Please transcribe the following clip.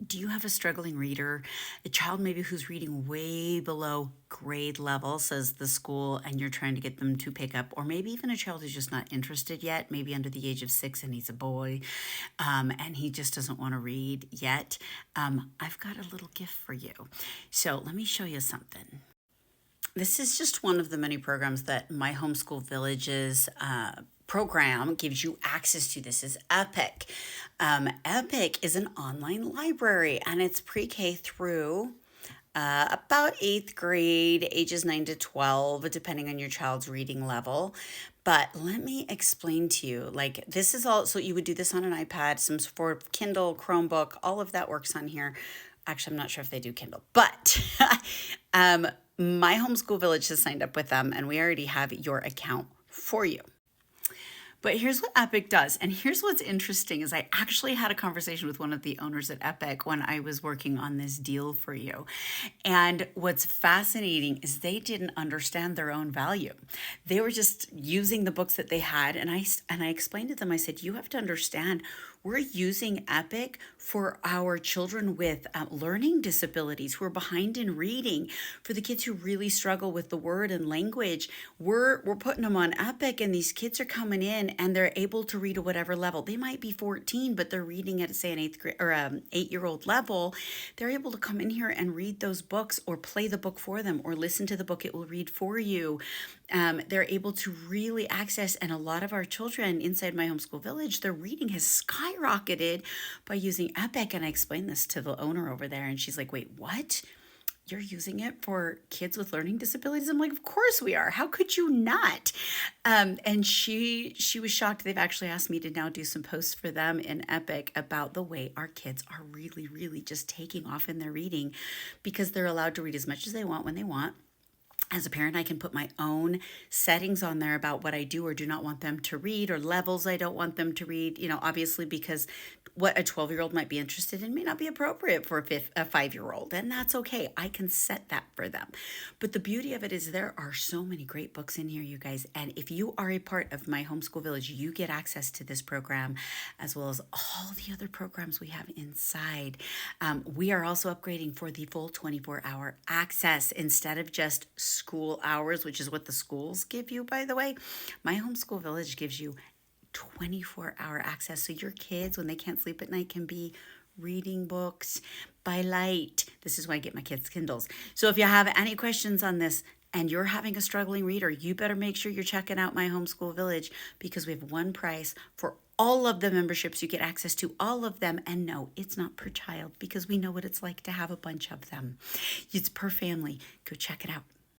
Do you have a struggling reader, a child maybe who's reading way below grade level, says the school, and you're trying to get them to pick up? Or maybe even a child who's just not interested yet, maybe under the age of 6 and he's a boy, and he just doesn't want to read yet. I've got a little gift for you. So let me show you something. This is just one of the many programs that My Homeschool Villages program gives you access to. This is Epic. Epic is an online library, and it's pre-K through about eighth grade, ages 9 to 12, depending on your child's reading level. But let me explain to you, like, this is all, so you would do this on an iPad, some for Kindle, Chromebook, all of that works on here. Actually, I'm not sure if they do Kindle, but um, my homeschool village has signed up with them, and we already have your account for you. But here's what Epic does. And here's what's interesting is I actually had a conversation with one of the owners at Epic when I was working on this deal for you. And what's fascinating is they didn't understand their own value. They were just using the books that they had. And I explained to them, I said, you have to understand we're using Epic for our children with learning disabilities who are behind in reading, for the kids who really struggle with the word and language. We're putting them on Epic, and these kids are coming in and they're able to read at whatever level. They might be 14, but they're reading at, say, an eighth grade or 8-year-old level. They're able to come in here and read those books, or play the book for them, or listen to the book. It will read for you. They're able to really access, and a lot of our children inside My Homeschool Village, their reading has skyrocketed by using Epic. And I explained this to the owner over there, and she's like, wait, what? You're using it for kids with learning disabilities? I'm like, of course we are. How could you not? And she was shocked. They've actually asked me to now do some posts for them in Epic about the way our kids are really, really just taking off in their reading, because they're allowed to read as much as they want when they want. As a parent, I can put my own settings on there about what I do or do not want them to read, or levels I don't want them to read, obviously, because what a 12-year-old might be interested in may not be appropriate for a 5-year-old, and that's okay. I can set that for them. But the beauty of it is there are so many great books in here, you guys, and if you are a part of My Homeschool Village, you get access to this program as well as all the other programs we have inside. We are also upgrading for the full 24-hour access instead of just school hours, which is what the schools give you, by the way. My Homeschool Village gives you 24-hour access, so your kids, when they can't sleep at night, can be reading books by light. This is why I get my kids Kindles. So if you have any questions on this and you're having a struggling reader, you better make sure you're checking out My Homeschool Village, because we have one price for all of the memberships. You get access to all of them. And no, it's not per child, because we know what it's like to have a bunch of them. It's per family. Go check it out.